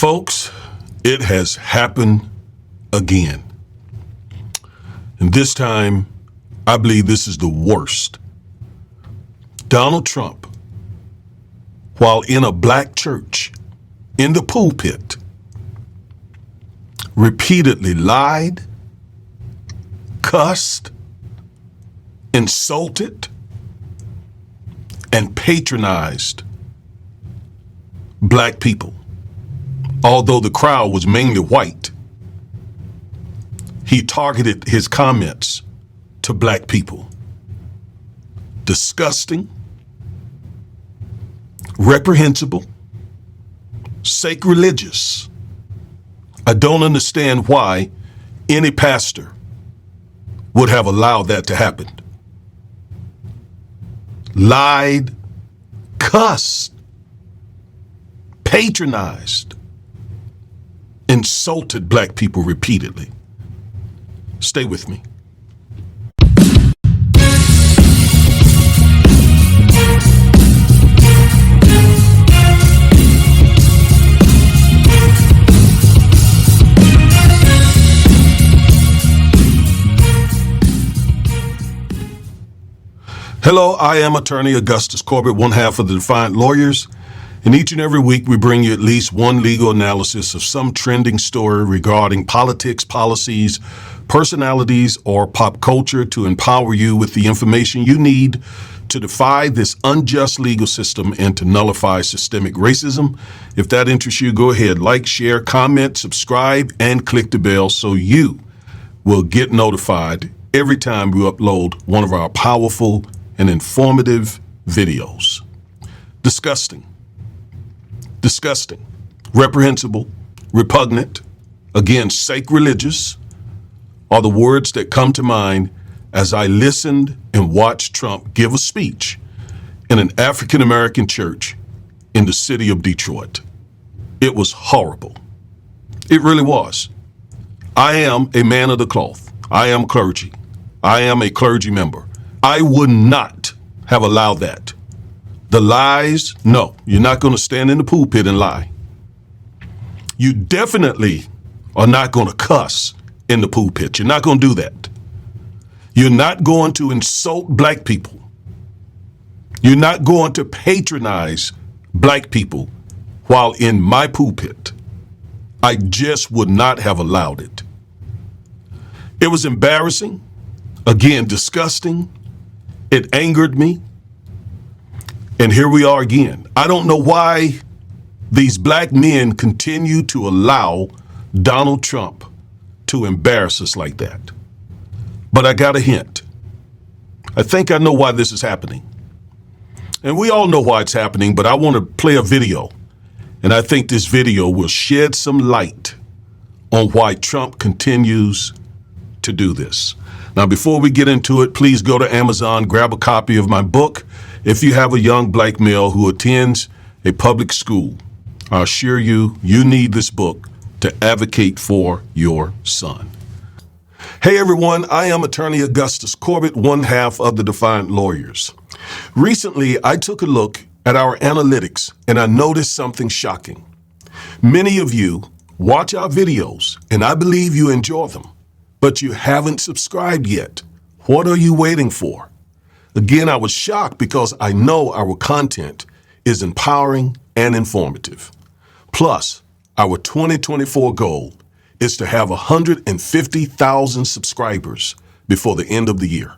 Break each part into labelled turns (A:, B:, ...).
A: Folks, it has happened again. And this time, I believe this is the worst. Donald Trump, while in a black church, in the pulpit, repeatedly lied, cussed, insulted, and patronized black people. Although the crowd was mainly white, he targeted his comments to black people. Disgusting, reprehensible, sacrilegious. I don't understand why any pastor would have allowed that to happen. Lied, cussed, patronized, insulted black people repeatedly. Stay with me. Hello, I am attorney Augustus Corbett, one half of the Defiant Lawyers. And each and every week we bring you at least one legal analysis of some trending story regarding politics, policies, personalities, or pop culture to empower you with the information you need to defy this unjust legal system and to nullify systemic racism. If that interests you, go ahead, like, share, comment, subscribe, and click the bell so you will get notified every time we upload one of our powerful and informative videos. Disgusting, reprehensible, repugnant, again, sacrilegious are the words that come to mind as I listened and watched Trump give a speech in an African-American church in the city of Detroit. It was horrible. It really was. I am a man of the cloth. I am clergy. I am a clergy member. I would not have allowed that. The lies, no, you're not going to stand in the pulpit and lie. You definitely are not going to cuss in the pulpit. You're not going to do that. You're not going to insult black people. You're not going to patronize black people while in my pulpit. I just would not have allowed it. It was embarrassing, again, disgusting. It angered me. And here we are again. I don't know why these black men continue to allow Donald Trump to embarrass us like that. But I got a hint. I think I know why this is happening. And we all know why it's happening, but I want to play a video. And I think this video will shed some light on why Trump continues to do this. Now, before we get into it, please go to Amazon, grab a copy of my book. If you have a young black male who attends a public school, I assure you, you need this book to advocate for your son. Hey everyone, I am attorney Augustus Corbett, one half of the Defiant Lawyers. Recently, I took a look at our analytics and I noticed something shocking. Many of you watch our videos and I believe you enjoy them, but you haven't subscribed yet. What are you waiting for? Again, I was shocked because I know our content is empowering and informative. Plus, our 2024 goal is to have 150,000 subscribers before the end of the year.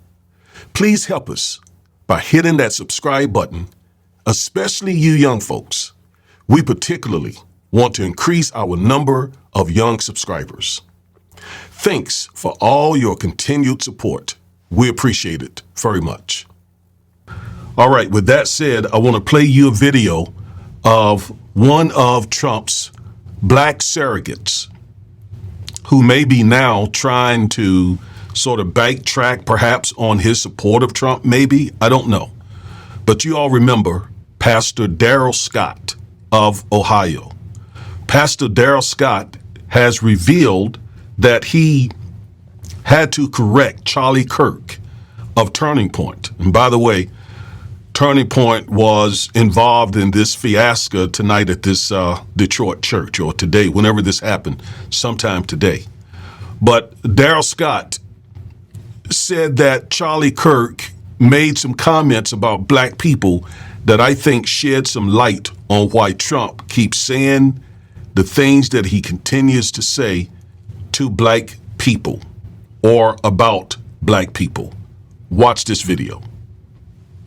A: Please help us by hitting that subscribe button, especially you young folks. We particularly want to increase our number of young subscribers. Thanks for all your continued support. We appreciate it very much. All right, with that said, I want to play you a video of one of Trump's black surrogates who may be now trying to sort of backtrack perhaps on his support of Trump, maybe, I don't know. But you all remember Pastor Darrell Scott of Ohio. Pastor Darrell Scott has revealed that he had to correct Charlie Kirk of Turning Point. And by the way, turning point was involved in this fiasco tonight at this Detroit church, or today, whenever this happened, sometime today. But Daryl Scott said that Charlie Kirk made some comments about black people that I think shed some light on why Trump keeps saying the things that he continues to say to black people or about black people. Watch this video.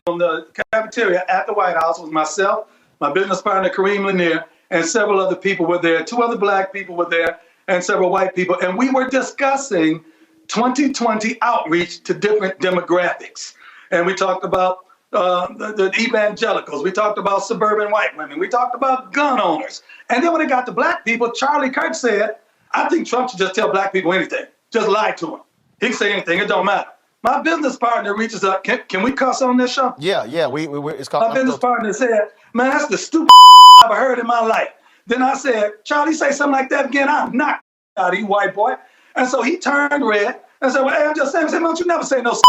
B: On the cafeteria at the White House was myself, my business partner Kareem Lanier, and several other people were there. 2 other black people were there and several white people. And we were discussing 2020 outreach to different demographics. And we talked about the evangelicals. We talked about suburban white women. We talked about gun owners. And then when it got to black people, Charlie Kirk said, I think Trump should just tell black people anything. Just lie to them. He can say anything. It don't matter. My business partner reaches up. Can we cuss on this show?
C: Yeah. It's called.
B: My business partner said, man, that's the stupidest I've ever heard in my life. Then I said, Charlie, say something like that again, I'm not out of you, white boy. And so he turned red and said, well, hey, I'm just saying, don't you never say no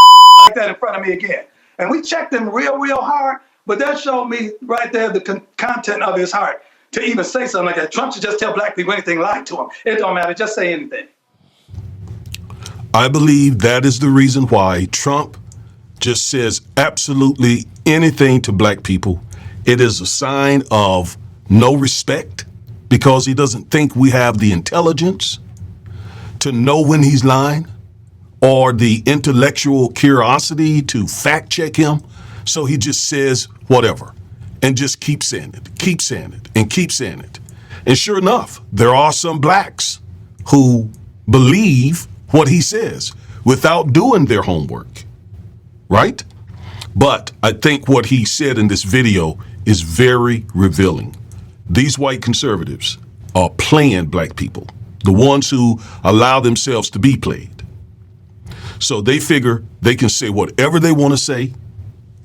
B: like that in front of me again. And we checked him real hard, but that showed me right there the content of his heart to even say something like that. Trump should just tell black people anything, lie to them. It don't matter, just say anything.
A: I believe that is the reason why Trump just says absolutely anything to black people. It is a sign of no respect because he doesn't think we have the intelligence to know when he's lying or the intellectual curiosity to fact check him. So he just says whatever and just keeps saying it, keep saying it, and keep saying it. And sure enough, there are some blacks who believe what he says without doing their homework, right? But I think what he said in this video is very revealing. These white conservatives are playing black people, the ones who allow themselves to be played. So they figure they can say whatever they want to say,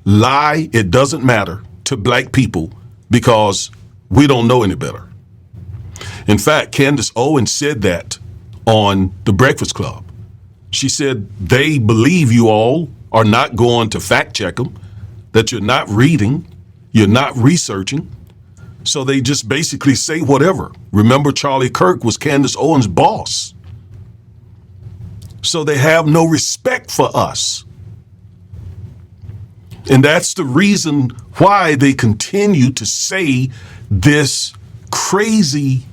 A: lie, it doesn't matter, to black people because we don't know any better. In fact, Candace Owens said that on The Breakfast Club. She said they believe you all are not going to fact check them, that you're not reading, you're not researching. So they just basically say whatever. Remember, Charlie Kirk was Candace Owens' boss. So they have no respect for us. And that's the reason why they continue to say this crazy,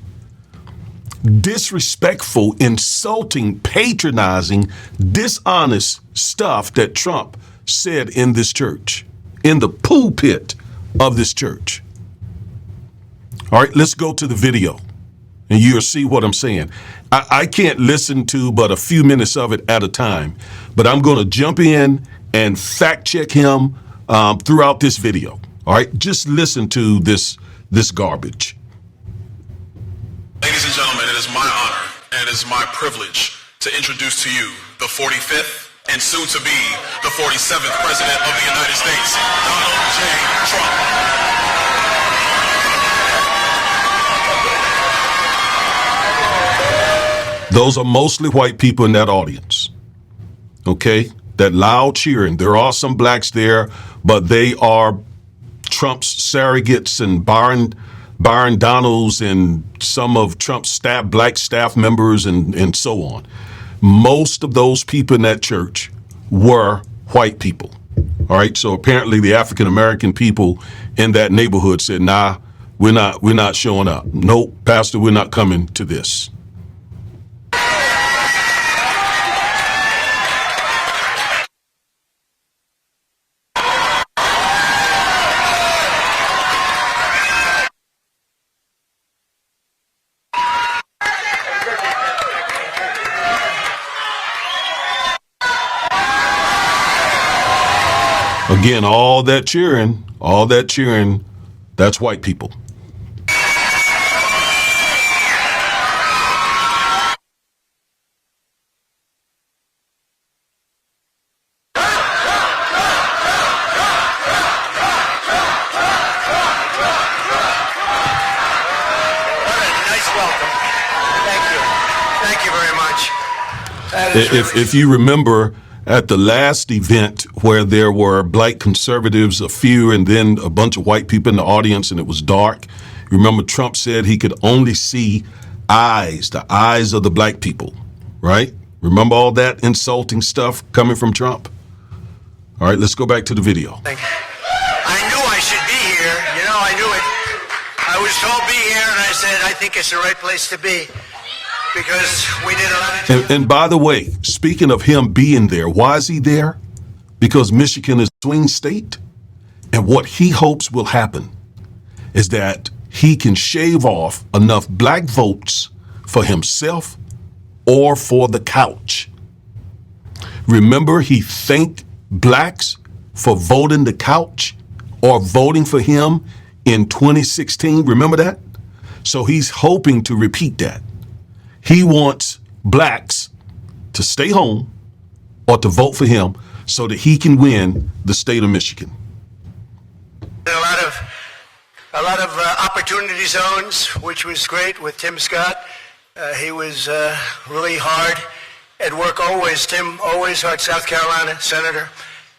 A: disrespectful, insulting, patronizing, dishonest stuff that Trump said in this church, in the pulpit of this church. All right, let's go to the video and you'll see what I'm saying. I can't listen to but a few minutes of it at a time, but I'm going to jump in and fact check him throughout this video. All right, just listen to this garbage.
D: Ladies and gentlemen, it is my honor and it is my privilege to introduce to you the 45th and soon to be the 47th President of the United States, Donald J. Trump.
A: Those are mostly white people in that audience, okay? That loud cheering. There are some blacks there, but they are Trump's surrogates and Byron Donalds and some of Trump's black staff members and so on. Most of those people in that church were white people, all right? So apparently the African-American people in that neighborhood said, nah, we're not showing up. Nope, Pastor, we're not coming to this. Again, all that cheering, that's white people.
D: Thank you very much.
A: If you remember, at the last event where there were black conservatives, a few, and then a bunch of white people in the audience, and it was dark. Remember, Trump said he could only see eyes, the eyes of the black people, right? Remember all that insulting stuff coming from Trump? All right, let's go back to the video.
C: I knew I should be here. You know, I knew it. I was told be here, and I said, I think it's the right place to be. Because we did a lot of...
A: And by the way, speaking of him being there, why is he there? Because Michigan is a swing state. And what he hopes will happen is that he can shave off enough black votes for himself or for the couch. Remember, he thanked blacks for voting the couch or voting for him in 2016. Remember that? So he's hoping to repeat that. He wants blacks to stay home or to vote for him so that he can win the state of Michigan.
C: A lot of opportunity zones, which was great with Tim Scott. He was really hard at work always. Tim always hard, South Carolina senator,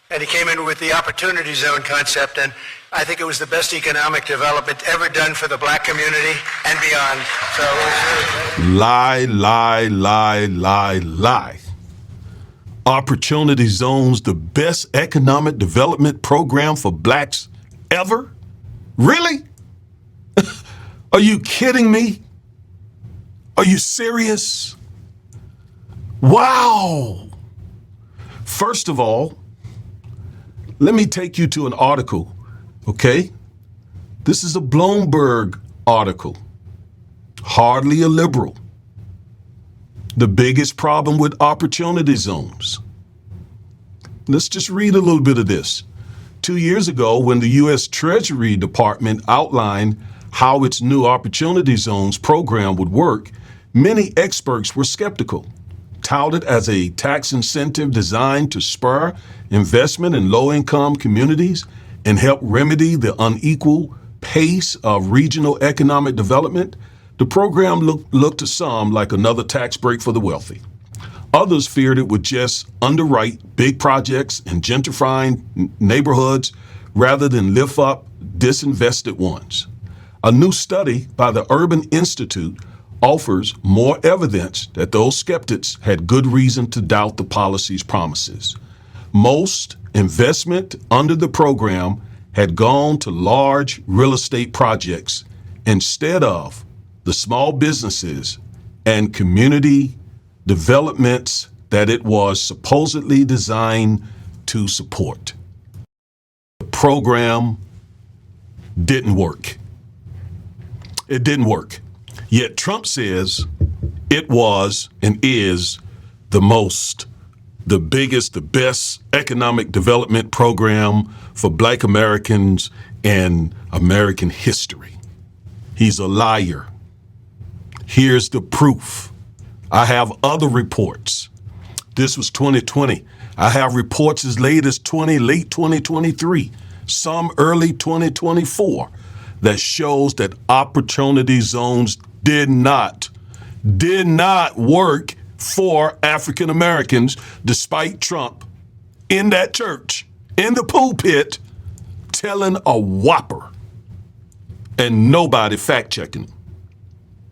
C: and he came in with the opportunity zone concept, and I think it was the best economic development ever done for the black community and beyond. So it was really
A: Lie, lie, lie, lie, lie. Opportunity zones, the best economic development program for blacks ever? Really? Are you kidding me? Are you serious? Wow. First of all, let me take you to an article, okay? This is a Bloomberg article. Hardly a liberal. The biggest problem with opportunity zones. Let's just read a little bit of this. 2 years ago, when the U.S. Treasury Department outlined how its new opportunity zones program would work, many experts were skeptical. Touted as a tax incentive designed to spur investment in low-income communities and help remedy the unequal pace of regional economic development, the program looked to some like another tax break for the wealthy. Others feared it would just underwrite big projects and gentrifying neighborhoods rather than lift up disinvested ones. A new study by the Urban Institute offers more evidence that those skeptics had good reason to doubt the policy's promises. Most investment under the program had gone to large real estate projects instead of the small businesses and community developments that it was supposedly designed to support. The program didn't work. It didn't work. Yet Trump says it was and is the biggest, the best economic development program for Black Americans in American history. He's a liar. Here's the proof. I have other reports. This was 2020. I have reports as late as late 2023, some early 2024, that shows that opportunity zones did not work for African Americans, despite Trump in that church, in the pulpit, telling a whopper and nobody fact checking.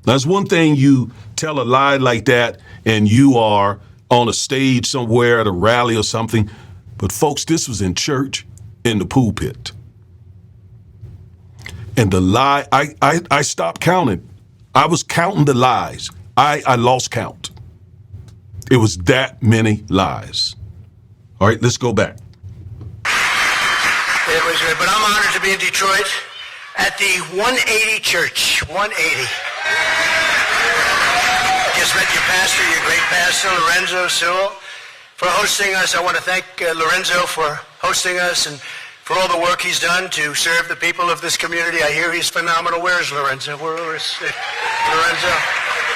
A: That's one thing, you tell a lie like that and you are on a stage somewhere at a rally or something. But folks, this was in church, in the pulpit. And the lie, I stopped counting. I was counting the lies. I lost count. It was that many lies. All right, let's go back.
C: It was good, but I'm honored to be in Detroit at the 180 Church. 180. Just met your pastor, your great pastor, Lorenzo Sewell, for hosting us. I want to thank Lorenzo for hosting us and for all the work he's done to serve the people of this community. I hear he's phenomenal. Where's Lorenzo? Where's Lorenzo?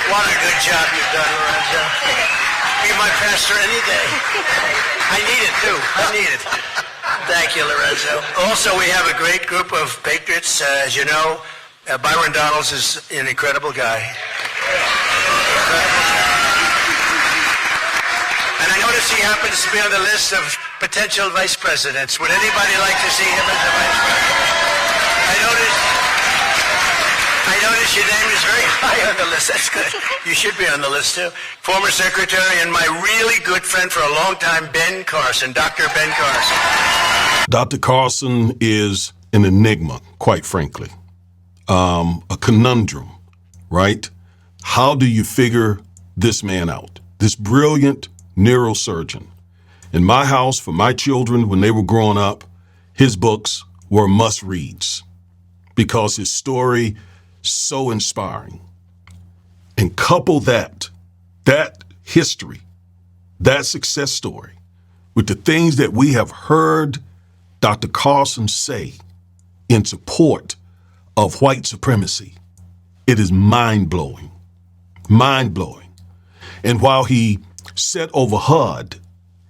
C: What a good job you've done, Lorenzo. Be my pastor any day. I need it, too. I need it. Thank you, Lorenzo. Also, we have a great group of patriots. As you know, Byron Donalds is an incredible guy. And I notice he happens to be on the list of potential vice presidents. Would anybody like to see him as a vice president? I notice your name is very high on the list. That's good. You should be on the list, too. Former secretary and my really good friend for a long time, Ben Carson, Dr. Ben Carson.
A: Dr. Carson is an enigma, quite frankly. A conundrum, right? How do you figure this man out? This brilliant neurosurgeon. In my house, for my children, when they were growing up, his books were must-reads because his story so inspiring. And couple that history, that success story, with the things that we have heard Dr. Carson say in support of white supremacy, it is mind-blowing. Mind-blowing. And while he set over HUD,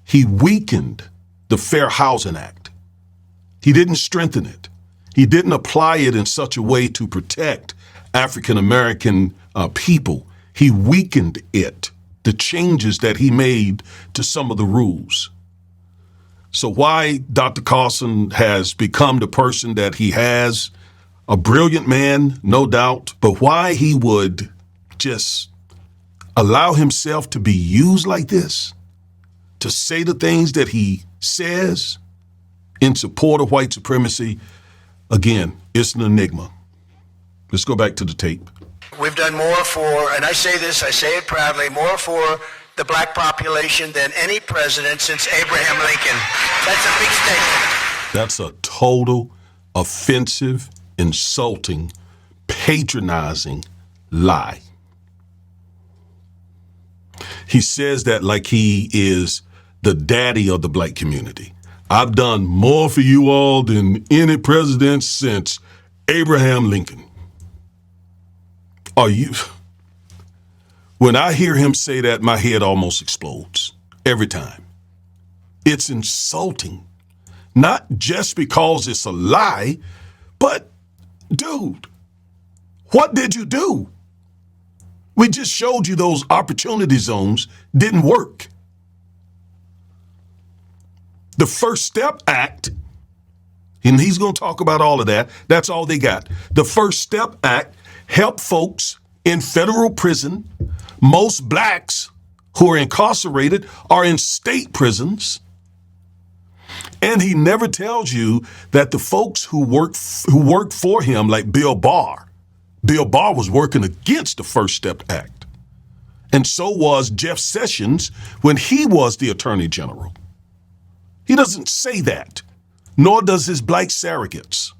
A: he weakened the Fair Housing Act. He didn't strengthen it. He didn't apply it in such a way to protect African American people. He weakened it, the changes that he made to some of the rules. So why Dr. Carson has become the person that he has, a brilliant man, no doubt, but why he would just allow himself to be used like this, to say the things that he says in support of white supremacy, again, it's an enigma. Let's go back to the tape.
C: We've done more for, and I say this, I say it proudly, more for the black population than any president since Abraham Lincoln. That's a big statement.
A: That's a total, offensive, insulting, patronizing lie. He says that like he is the daddy of the black community. I've done more for you all than any president since Abraham Lincoln. When I hear him say that, my head almost explodes every time. It's insulting, not just because it's a lie, but dude, what did you do? We just showed you those opportunity zones didn't work. The First Step Act, and he's going to talk about all of that. That's all they got. The First Step Act helped folks in federal prison. Most blacks who are incarcerated are in state prisons. And he never tells you that the folks who work for him, like Bill Barr was working against the First Step Act. And so was Jeff Sessions when he was the Attorney General. He doesn't say that, nor does his black surrogates.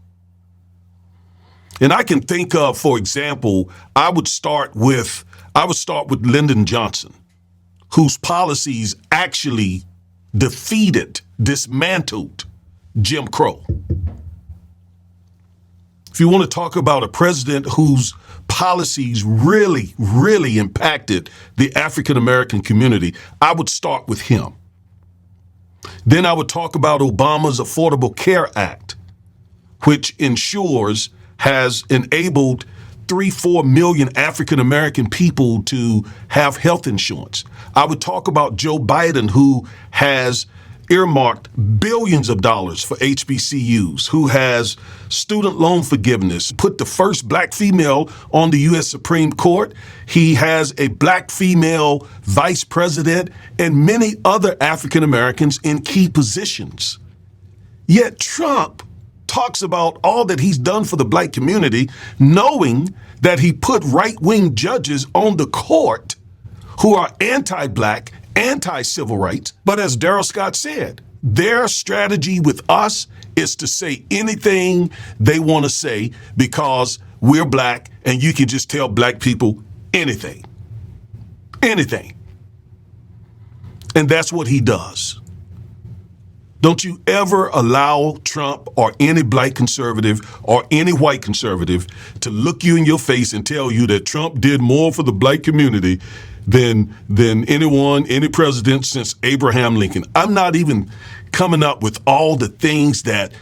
A: And I can think of, for example, I would start with Lyndon Johnson, whose policies actually dismantled Jim Crow. If you want to talk about a president whose policies really, really impacted the African American community, I would start with him. Then I would talk about Obama's Affordable Care Act, which has enabled 3-4 million African American people to have health insurance. I would talk about Joe Biden, who has earmarked billions of dollars for HBCUs, who has student loan forgiveness, put the first black female on the U.S. Supreme Court. He has a black female vice president and many other African Americans in key positions. Yet Trump talks about all that he's done for the black community, knowing that he put right-wing judges on the court who are anti-black, anti-civil rights. But as Darrell Scott said, their strategy with us is to say anything they want to say because we're black and you can just tell black people anything. Anything. And that's what he does. Don't you ever allow Trump or any black conservative or any white conservative to look you in your face and tell you that Trump did more for the black community than any president since Abraham Lincoln. I'm not even coming up with all the things that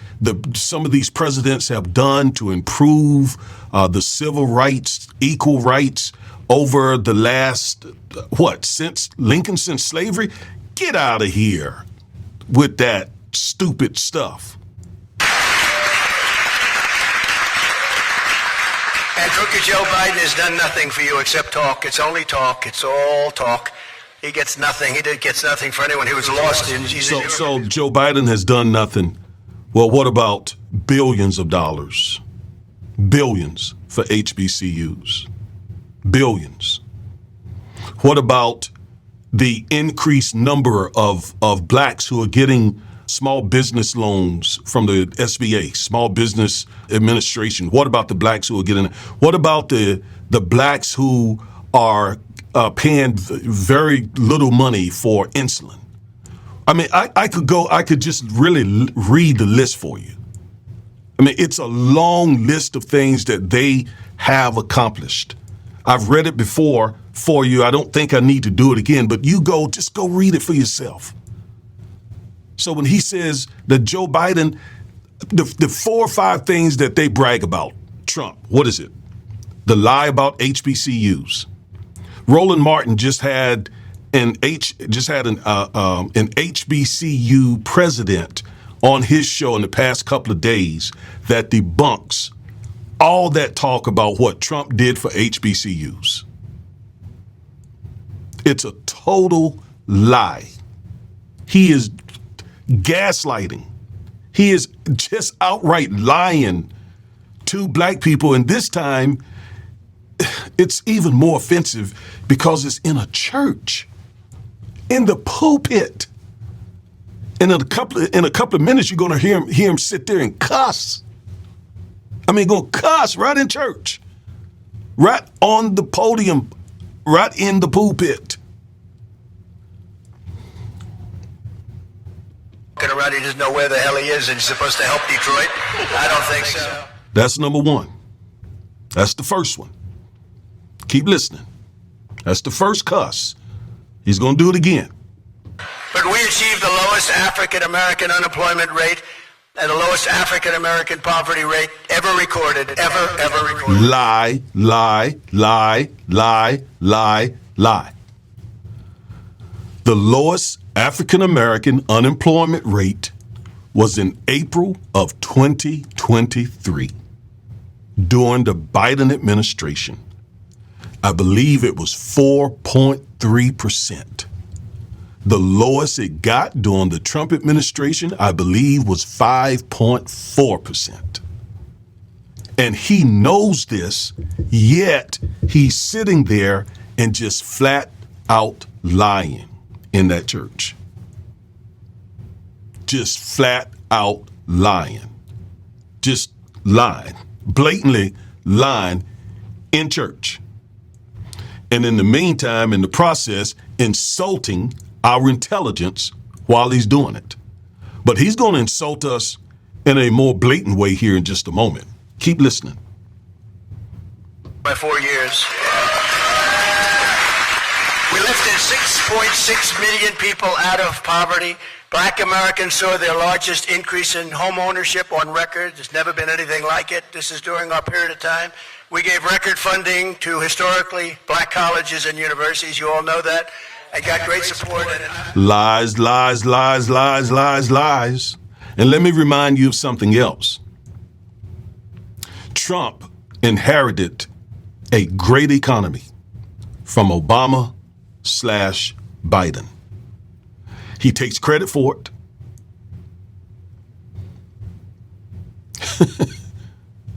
A: some of these presidents have done to improve the civil rights, equal rights over the last, since Lincoln, since slavery. Get out of here with that stupid stuff.
C: And Crooked Joe Biden has done nothing for you except talk. It's only talk. It's all talk. He gets nothing. He gets nothing for anyone who was lost.
A: So Joe Biden has done nothing. Well, what about billions of dollars? Billions for HBCUs. Billions. What about the increased number of blacks who are getting small business loans from the SBA, Small Business Administration? What about the blacks who are getting it? What about the blacks who are paying very little money for insulin? I mean, I could just really read the list for you. I mean, it's a long list of things that they have accomplished. I've read it before for you. I don't think I need to do it again, but just go read it for yourself. So when he says that Joe Biden, the 4 or 5 things that they brag about, Trump, what is it? The lie about HBCUs. Roland Martin just had an HBCU president on his show in the past couple of days that debunks all that talk about what Trump did for HBCUs. It's a total lie. He is gaslighting. He is just outright lying to black people. And this time, it's even more offensive because it's in a church, in the pulpit. And in a couple of minutes, you're going to hear him sit there and cuss. I mean, going to cuss right in church, right on the podium, right in the pulpit.
C: Around, he doesn't know where the hell he is, and he's supposed to help Detroit? I don't think so.
A: That's number one. That's the first one. Keep listening. That's the first cuss. He's going to do it again.
C: But we achieved the lowest African-American unemployment rate and the lowest African-American poverty rate ever recorded. Ever recorded.
A: Lie, lie, lie, lie, lie, lie. The lowest African-American unemployment rate was in April of 2023 during the Biden administration. I believe it was 4.3%. The lowest it got during the Trump administration, I believe, was 5.4%. And he knows this, yet he's sitting there and just flat out lying in that church. Just flat out lying. Just lying. Blatantly lying in church. And in the meantime, in the process, insulting our intelligence while he's doing it. But he's going to insult us in a more blatant way here in just a moment. Keep listening.
C: By 4 years, we lifted 6.6 million people out of poverty. Black Americans saw their largest increase in home ownership on record. There's never been anything like it. This is during our period of time. We gave record funding to historically black colleges and universities. You all know that. I got great support.
A: Lies, lies, lies, lies, lies, lies. And let me remind you of something else. Trump inherited a great economy from Obama/Biden. He takes credit for it.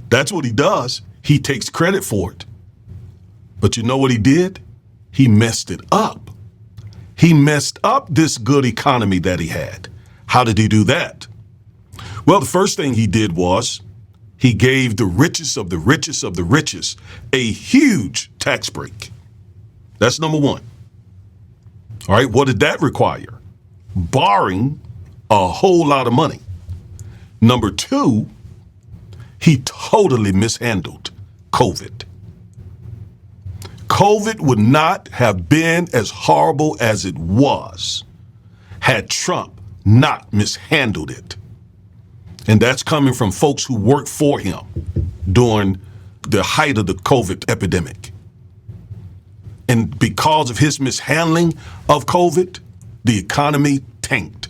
A: That's what he does. He takes credit for it. But you know what he did? He messed it up. He messed up this good economy that he had. How did he do that? Well, the first thing he did was he gave the richest of the richest of the richest a huge tax break. That's number one. All right, what did that require? Borrowing a whole lot of money. Number two, he totally mishandled COVID. COVID would not have been as horrible as it was had Trump not mishandled it. And that's coming from folks who worked for him during the height of the COVID epidemic. And because of his mishandling of COVID, the economy tanked.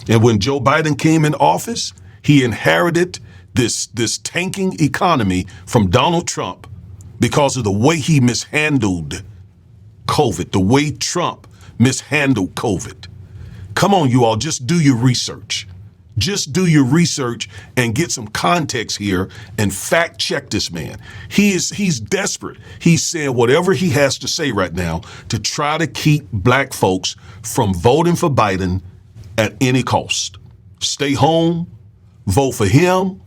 A: And when Joe Biden came in office, he inherited this tanking economy from Donald Trump because of the way he mishandled COVID, the way Trump mishandled COVID. Come on, you all, just do your research. Just do your research and get some context here and fact check this man. He's desperate. He's saying whatever he has to say right now to try to keep black folks from voting for Biden at any cost. Stay home, vote for him,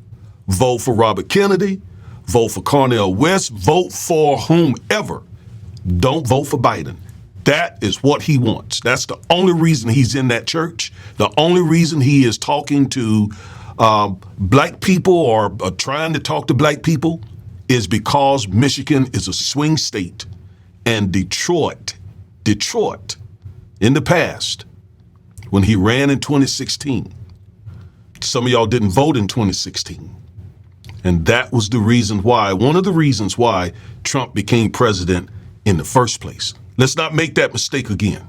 A: vote for Robert Kennedy, vote for Cornel West, vote for whomever. Don't vote for Biden. That is what he wants. That's the only reason he's in that church. The only reason he is talking to black people or trying to talk to black people is because Michigan is a swing state, and Detroit, in the past, when he ran in 2016, some of y'all didn't vote in 2016. And that was the reason why, one of the reasons why Trump became president in the first place. Let's not make that mistake again.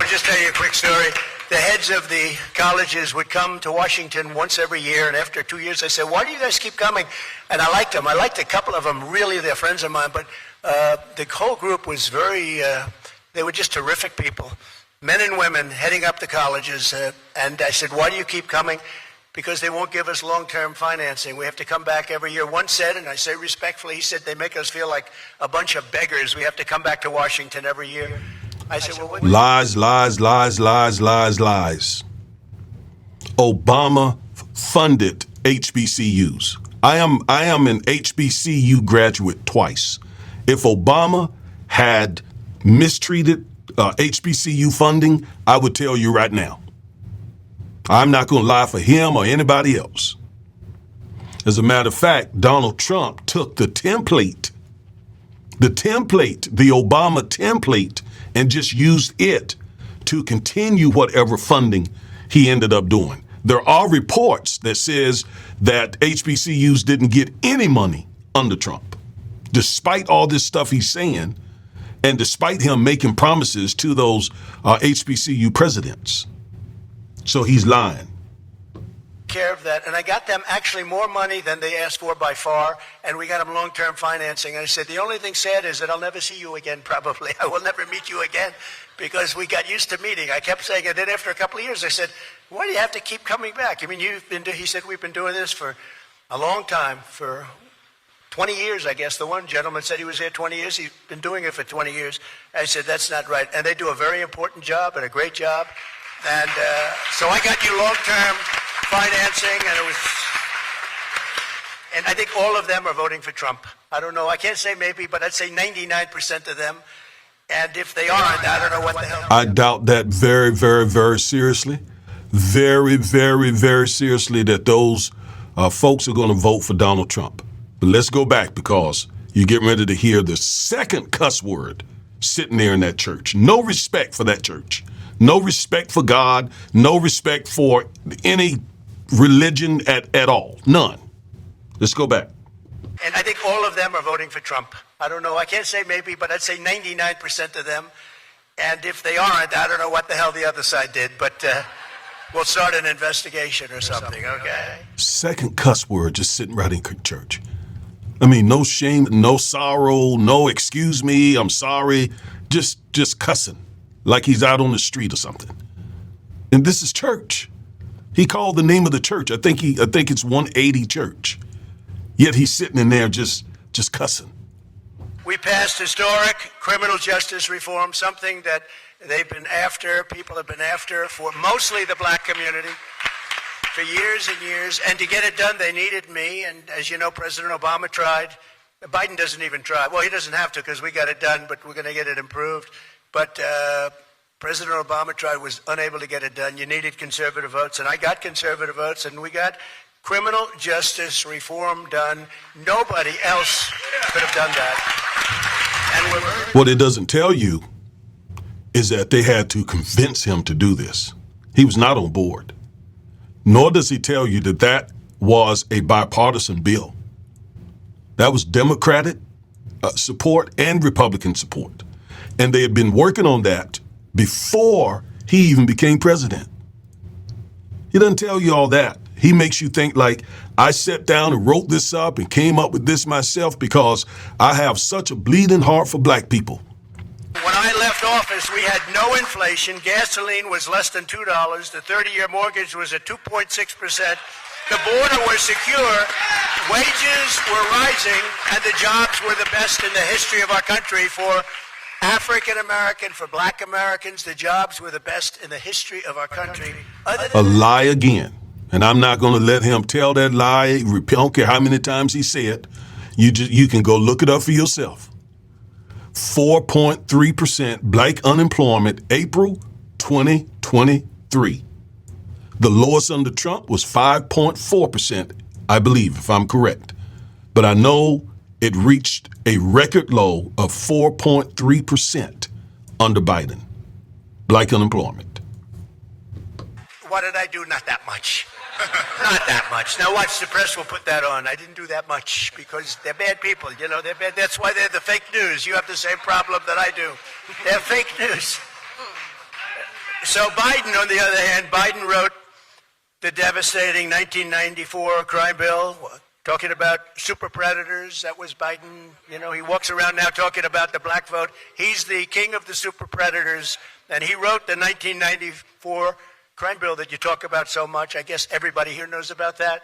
C: I'll just tell you a quick story. The heads of the colleges would come to Washington once every year, and after 2 years, I said, why do you guys keep coming? And I liked them. I liked a couple of them, really, they're friends of mine, but the whole group was very, they were just terrific people, men and women heading up the colleges. And I said, why do you keep coming? Because they won't give us long-term financing. We have to come back every year. One said, and I say respectfully, he said, they make us feel like a bunch of beggars. We have to come back to Washington every year. I said, well, what?
A: Lies, lies, lies, lies, lies, lies. Obama funded HBCUs. I am an HBCU graduate twice. If Obama had mistreated HBCU funding, I would tell you right now. I'm not going to lie for him or anybody else. As a matter of fact, Donald Trump took the template, the Obama template, and just used it to continue whatever funding he ended up doing. There are reports that says that HBCUs didn't get any money under Trump, despite all this stuff he's saying, and despite him making promises to those HBCU presidents. So he's lying.
C: Care of that, and I got them actually more money than they asked for by far, and we got them long-term financing. And I said, the only thing sad is that I'll never see you again, probably. I will never meet you again, because we got used to meeting. I kept saying, and then after a couple of years, I said, why do you have to keep coming back? I mean, he said, we've been doing this for a long time, for 20 years, I guess. The one gentleman said he was here 20 years. He's been doing it for 20 years. I said, that's not right. And they do a very important job and a great job. And so I got you long-term financing, and I think all of them are voting for Trump. I don't know. I can't say maybe, but I'd say 99% of them. And if they aren't, I don't know what the hell.
A: I doubt that very, very, very seriously. Very, very, very seriously that those folks are going to vote for Donald Trump. But let's go back, because you're getting ready to hear the second cuss word sitting there in that church. No respect for that church. No respect for God. No respect for any religion at all. None. Let's go back.
C: And I think all of them are voting for Trump. I don't know. I can't say maybe, but I'd say 99% of them. And if they aren't, I don't know what the hell the other side did, but we'll start an investigation or something, okay?
A: Second cuss word just sitting right in church. I mean, no shame, no sorrow, no excuse me, I'm sorry, just cussing like he's out on the street or something. And this is church. He called the name of the church. I think it's 180 Church. Yet he's sitting in there just cussing.
C: We passed historic criminal justice reform, something that people have been after for mostly the black community for years and years. And to get it done, they needed me. And as you know, President Obama tried. Biden doesn't even try. Well, he doesn't have to, because we got it done, but we're going to get it improved. But President Obama tried, was unable to get it done. You needed conservative votes, and I got conservative votes, and we got criminal justice reform done. Nobody else could have done that. And
A: what it doesn't tell you is that they had to convince him to do this. He was not on board. Nor does he tell you that that was a bipartisan bill. That was Democratic support and Republican support. And they had been working on that before he even became president. He doesn't tell you all that. He makes you think like, I sat down and wrote this up and came up with this myself because I have such a bleeding heart for black people.
C: When I left office, we had no inflation. Gasoline was less than $2. The 30-year mortgage was at 2.6%. The border was secure. Wages were rising, and the jobs were the best in the history of our country. For African American, for black Americans, the jobs were the best in the history of our country.
A: A lie again. And I'm not going to let him tell that lie. I don't care how many times he said. You can go look it up for yourself. 4.3% black unemployment, April 2023. The lowest under Trump was 5.4%, I believe, if I'm correct. But I know it reached a record low of 4.3% under Biden. Black unemployment.
C: What did I do? Not that much. Not that much. Now watch, the press will put that on. I didn't do that much because they're bad people. You know, they're bad. That's why they're the fake news. You have the same problem that I do. They're fake news. So Biden, on the other hand, Biden wrote the devastating 1994 crime bill, talking about super predators. That was Biden. You know, he walks around now talking about the black vote. He's the king of the super predators. And he wrote the 1994 crime bill that you talk about so much. I guess everybody here knows about that,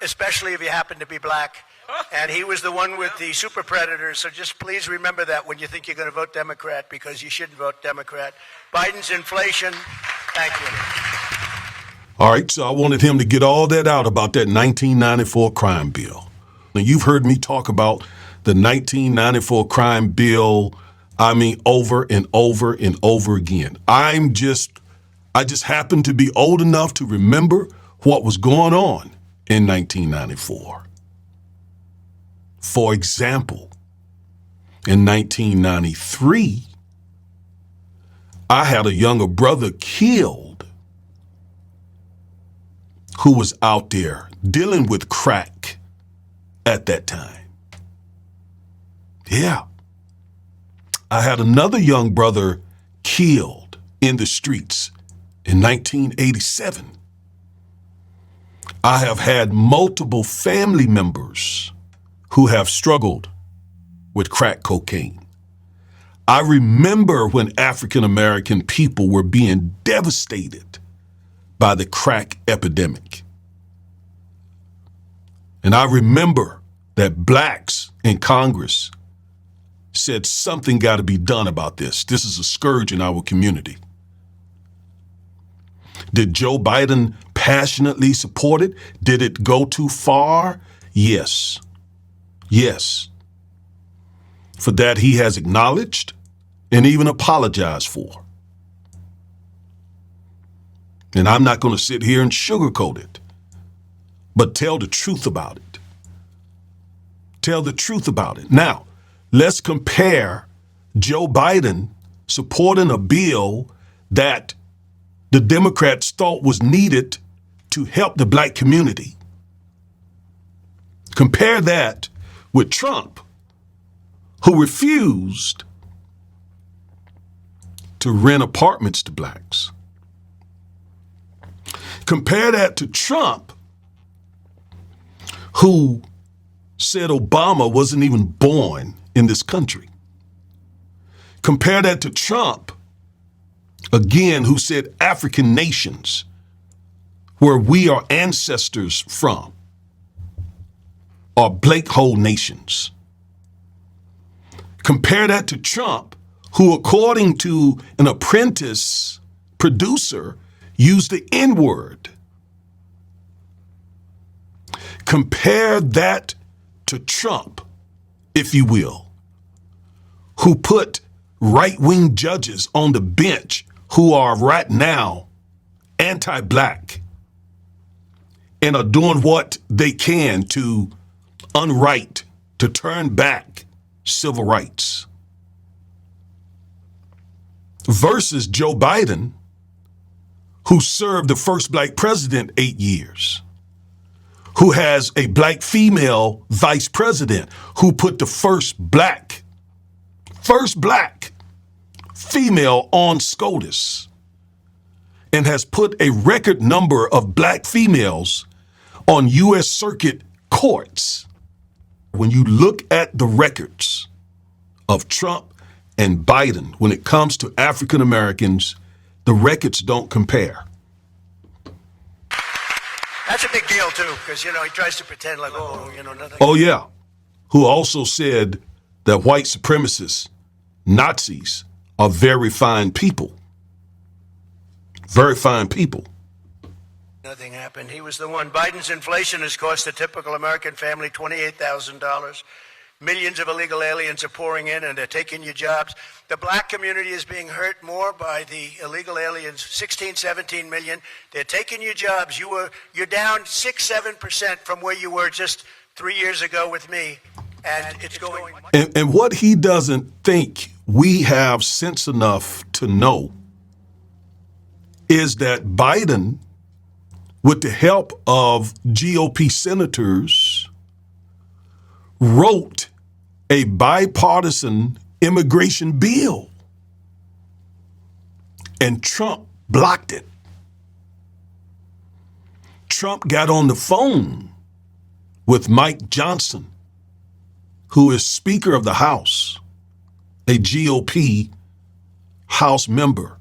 C: especially if you happen to be black. And he was the one with the super predators. So just please remember that when you think you're going to vote Democrat, because you shouldn't vote Democrat. Biden's inflation. Thank you.
A: All right, so I wanted him to get all that out about that 1994 crime bill. Now, you've heard me talk about the 1994 crime bill, over and over and over again. I just happen to be old enough to remember what was going on in 1994. For example, in 1993, I had a younger brother killed who was out there dealing with crack at that time. Yeah. I had another young brother killed in the streets in 1987. I have had multiple family members who have struggled with crack cocaine. I remember when African American people were being devastated by the crack epidemic. And I remember that blacks in Congress said something got to be done about this. This is a scourge in our community. Did Joe Biden passionately support it? Did it go too far? Yes. Yes. For that, he has acknowledged and even apologized for. And I'm not going to sit here and sugarcoat it, but tell the truth about it. Tell the truth about it. Now, let's compare Joe Biden supporting a bill that the Democrats thought was needed to help the black community. Compare that with Trump, who refused to rent apartments to blacks. Compare that to Trump, who said Obama wasn't even born in this country. Compare that to Trump, again, who said African nations, where we are ancestors from, are Blake hole nations. Compare that to Trump, who, according to an Apprentice producer, used the N-word. Compare that to Trump, if you will, who put right-wing judges on the bench who are right now anti-black and are doing what they can to unright, to turn back civil rights. Versus Joe Biden, who served the first black president 8 years, who has a black female vice president, who put the first black female on SCOTUS and has put a record number of black females on U.S. Circuit courts. When you look at the records of Trump and Biden when it comes to African Americans, the records don't compare.
C: That's a big deal, too, because, he tries to pretend like, nothing.
A: Oh, yeah. Who also said that white supremacists, Nazis, are very fine people. Very fine people.
C: Nothing happened. He was the one. Biden's inflation has cost a typical American family $28,000. Millions of illegal aliens are pouring in and they're taking your jobs. The black community is being hurt more by the illegal aliens, 16, 17 million. They're taking your jobs. You're down 6-7% from where you were just 3 years ago with me. And it's going.
A: And what he doesn't think we have sense enough to know is that Biden, with the help of GOP senators, wrote a bipartisan immigration bill. And Trump blocked it. Trump got on the phone with Mike Johnson, who is Speaker of the House, a GOP House member,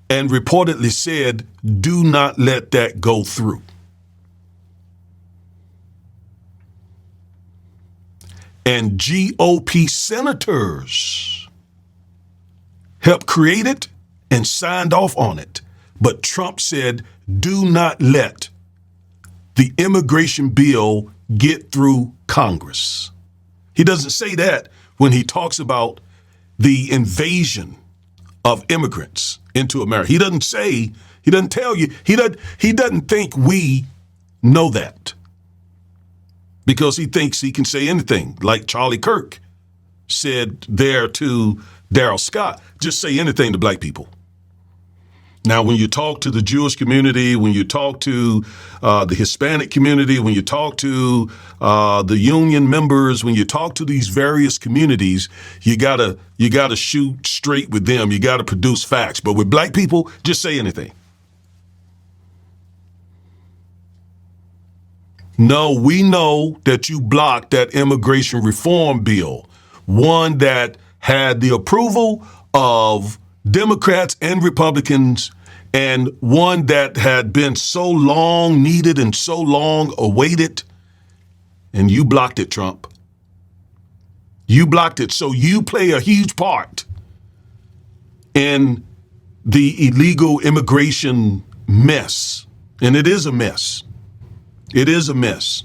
A: and reportedly said, do not let that go through. And GOP senators helped create it and signed off on it. But Trump said, do not let the immigration bill get through Congress. He doesn't say that when he talks about the invasion of immigrants into America. He doesn't tell you, he doesn't think we know that. Because he thinks he can say anything, like Charlie Kirk said there to Darrell Scott. Just say anything to black people. Now, when you talk to the Jewish community, when you talk to the Hispanic community, when you talk to the union members, when you talk to these various communities, you gotta shoot straight with them. You gotta produce facts. But with black people, just say anything. No, we know that you blocked that immigration reform bill, one that had the approval of Democrats and Republicans, and one that had been so long needed and so long awaited, and you blocked it, Trump. You blocked it. So you play a huge part in the illegal immigration mess, and it is a mess. It is a mess.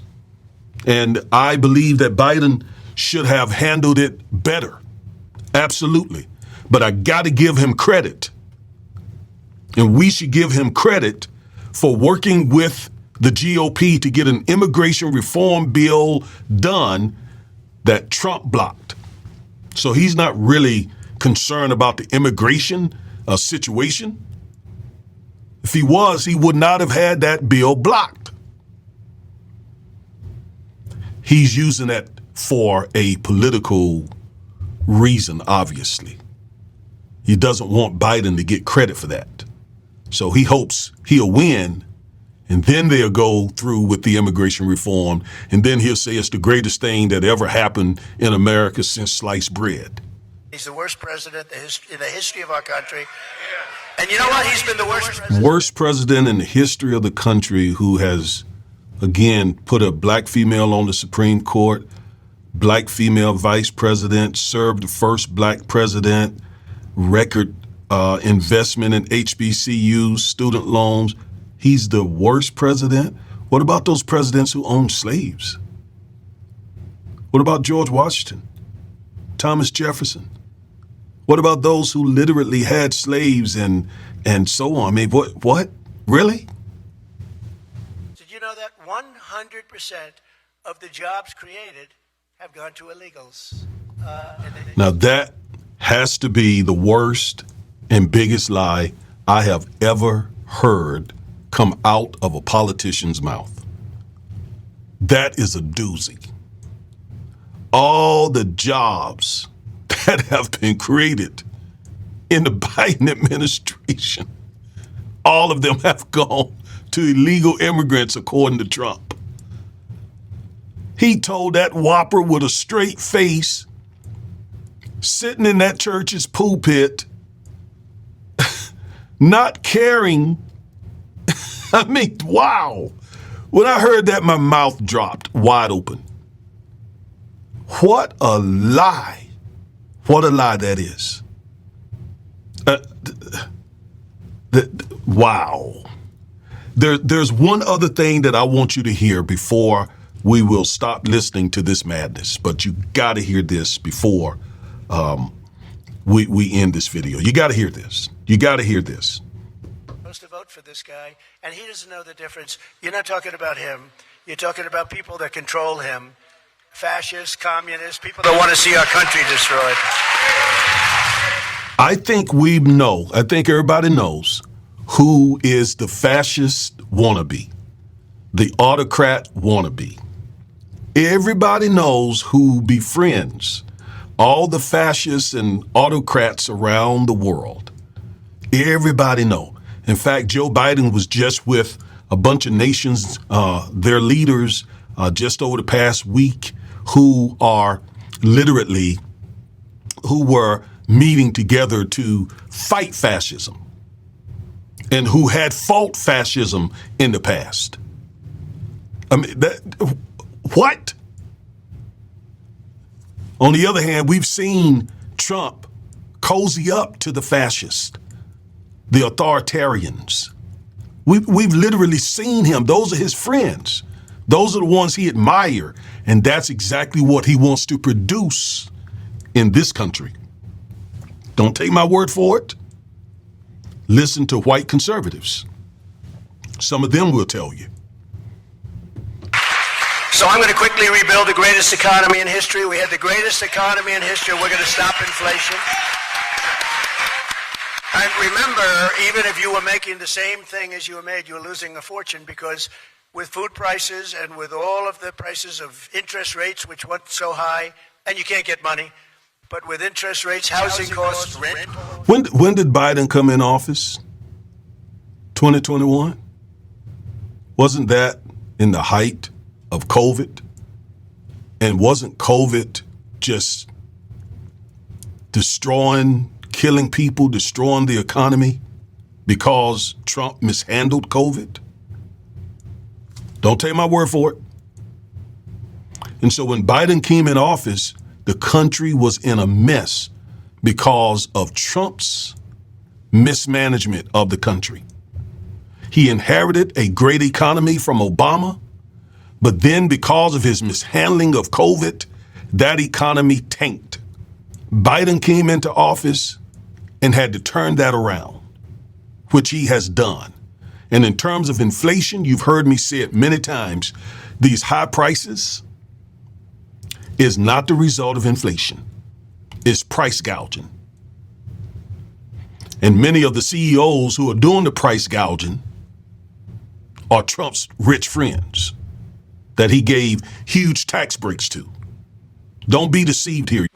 A: And I believe that Biden should have handled it better. Absolutely. But I got to give him credit. And we should give him credit for working with the GOP to get an immigration reform bill done that Trump blocked. So he's not really concerned about the immigration situation. If he was, he would not have had that bill blocked. He's using that for a political reason, obviously. He doesn't want Biden to get credit for that. So he hopes he'll win, and then they'll go through with the immigration reform, and then he'll say it's the greatest thing that ever happened in America since sliced bread.
C: He's the worst president in the history of our country. And you know what? He's been the worst president.
A: Worst president in the history of the country who has, again, put a black female on the Supreme Court, black female vice president, served the first black president, record investment in HBCU, student loans. He's the worst president. What about those presidents who owned slaves? What about George Washington, Thomas Jefferson? What about those who literally had slaves and so on? I mean, what? Really?
C: Did you know that 100% of the jobs created have gone to illegals?
A: Now that has to be the worst and biggest lie I have ever heard come out of a politician's mouth. That is a doozy. All the jobs that have been created in the Biden administration. All of them have gone to illegal immigrants, according to Trump. He told that whopper with a straight face, sitting in that church's pulpit, not caring. I mean, wow. When I heard that, my mouth dropped wide open. What a lie. What a lie that is. Wow. There's one other thing that I want you to hear before we will stop listening to this madness, but you got to hear this before we end this video. You got to hear this. You got to hear this.
C: Supposed to vote for this guy, and he doesn't know the difference. You're not talking about him. You're talking about people that control him. Fascists, communists, people that want to see our country destroyed.
A: I think everybody knows who is the fascist wannabe, the autocrat wannabe. Everybody knows who befriends all the fascists and autocrats around the world. Everybody know. In fact, Joe Biden was just with a bunch of nations, their leaders, just over the past week, who were meeting together to fight fascism and who had fought fascism in the past. I mean, what? On the other hand, we've seen Trump cozy up to the fascists, the authoritarians. We've literally seen him. Those are his friends. Those are the ones he admires. And that's exactly what he wants to produce in this country. Don't take my word for it. Listen to white conservatives. Some of them will tell you.
C: So I'm going to quickly rebuild the greatest economy in history. We had the greatest economy in history. We're going to stop inflation. And remember, even if you were making the same thing as you were made, you were losing a fortune, because with food prices and with all of the prices of interest rates, which went so high, and you can't get money, but with interest rates, housing costs, rent.
A: When did Biden come in office? 2021? Wasn't that in the height of COVID? And wasn't COVID just killing people, destroying the economy because Trump mishandled COVID? Don't take my word for it. And so when Biden came in office, the country was in a mess because of Trump's mismanagement of the country. He inherited a great economy from Obama, but then because of his mishandling of COVID, that economy tanked. Biden came into office and had to turn that around, which he has done. And in terms of inflation, you've heard me say it many times, these high prices is not the result of inflation. It's price gouging. And many of the CEOs who are doing the price gouging are Trump's rich friends that he gave huge tax breaks to. Don't be deceived here.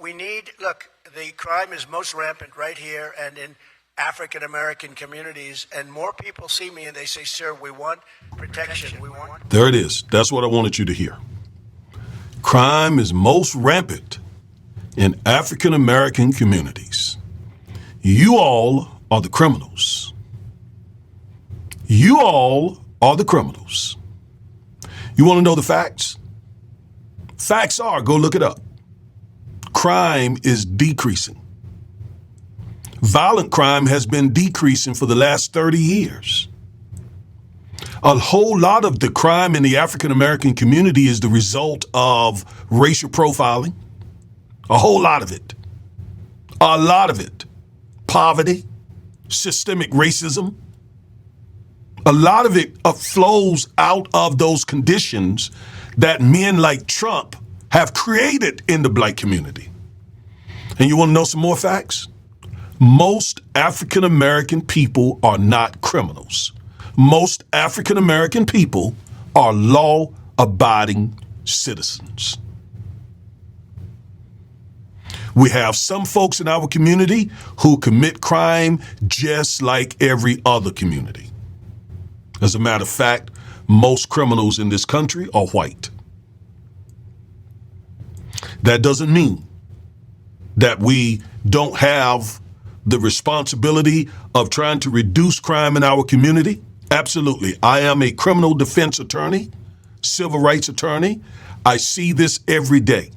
C: Look, the crime is most rampant right here and in African American communities, and more people see me and they say, sir, we want protection.
A: There it is. That's what I wanted you to hear. Crime is most rampant in African American communities. You all are the criminals. You all are the criminals. You want to know the facts? Facts are, go look it up. Crime is decreasing. Violent crime has been decreasing for the last 30 years. A whole lot of the crime in the African American community is the result of racial profiling. A whole lot of it. A lot of it. Poverty, systemic racism. A lot of it flows out of those conditions that men like Trump have created in the black community. And you want to know some more facts? Most African American people are not criminals. Most African American people are law-abiding citizens. We have some folks in our community who commit crime just like every other community. As a matter of fact, most criminals in this country are white. That doesn't mean that we don't have the responsibility of trying to reduce crime in our community. Absolutely. I am a criminal defense attorney, civil rights attorney. I see this every day.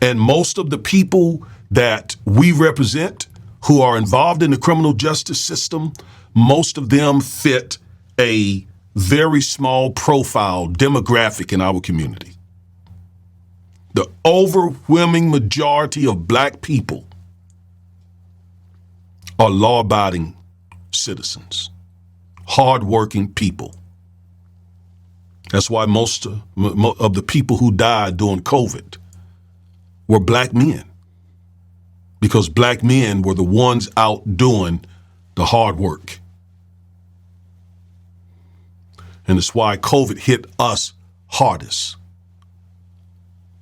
A: And most of the people that we represent who are involved in the criminal justice system, most of them fit a very small profile demographic in our community. The overwhelming majority of black people are law-abiding citizens, hardworking people. That's why most of the people who died during COVID were black men, because black men were the ones out doing the hard work. And it's why COVID hit us hardest.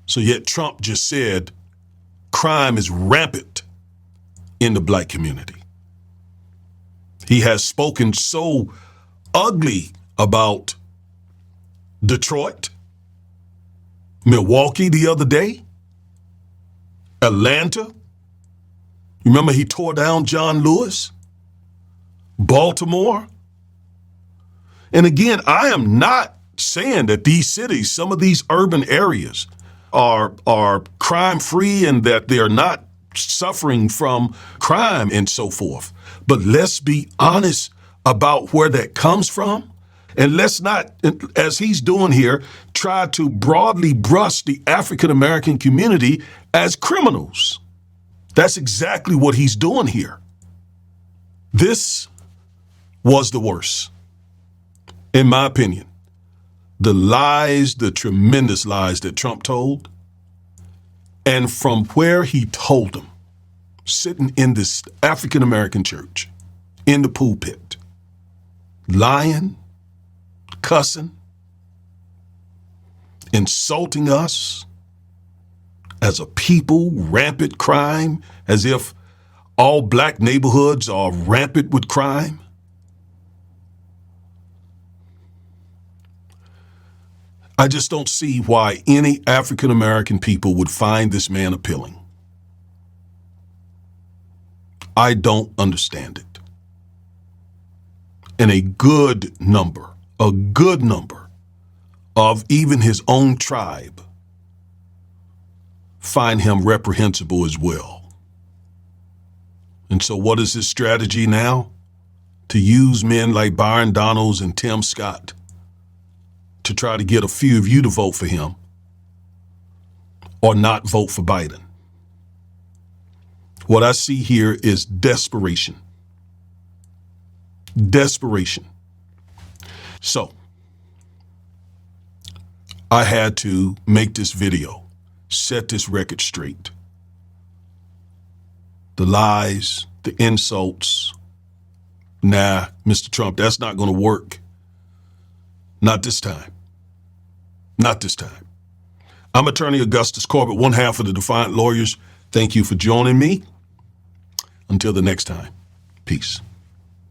A: So yet Trump just said crime is rampant in the black community. He has spoken so ugly about Detroit, Milwaukee the other day, Atlanta. Remember he tore down John Lewis, Baltimore. And again, I am not saying that these cities, some of these urban areas are crime-free and that they're not suffering from crime and so forth. But let's be honest about where that comes from. And let's not, as he's doing here, try to broadly brush the African-American community as criminals. That's exactly what he's doing here. This was the worst, in my opinion. The lies, the tremendous lies that Trump told, and from where he told them, sitting in this African-American church, in the pulpit, lying, cussing, insulting us as a people, rampant crime, as if all black neighborhoods are rampant with crime. I just don't see why any African-American people would find this man appealing. I don't understand it. And a good number of even his own tribe find him reprehensible as well. And so what is his strategy now? To use men like Byron Donalds and Tim Scott to try to get a few of you to vote for him or not vote for Biden. What I see here is desperation. Desperation. So, I had to make this video, set this record straight. The lies, the insults. Nah, Mr. Trump, that's not going to work. Not this time. Not this time. I'm Attorney Augustus Corbett, one half of the Defiant Lawyers. Thank you for joining me. Until the next time, peace.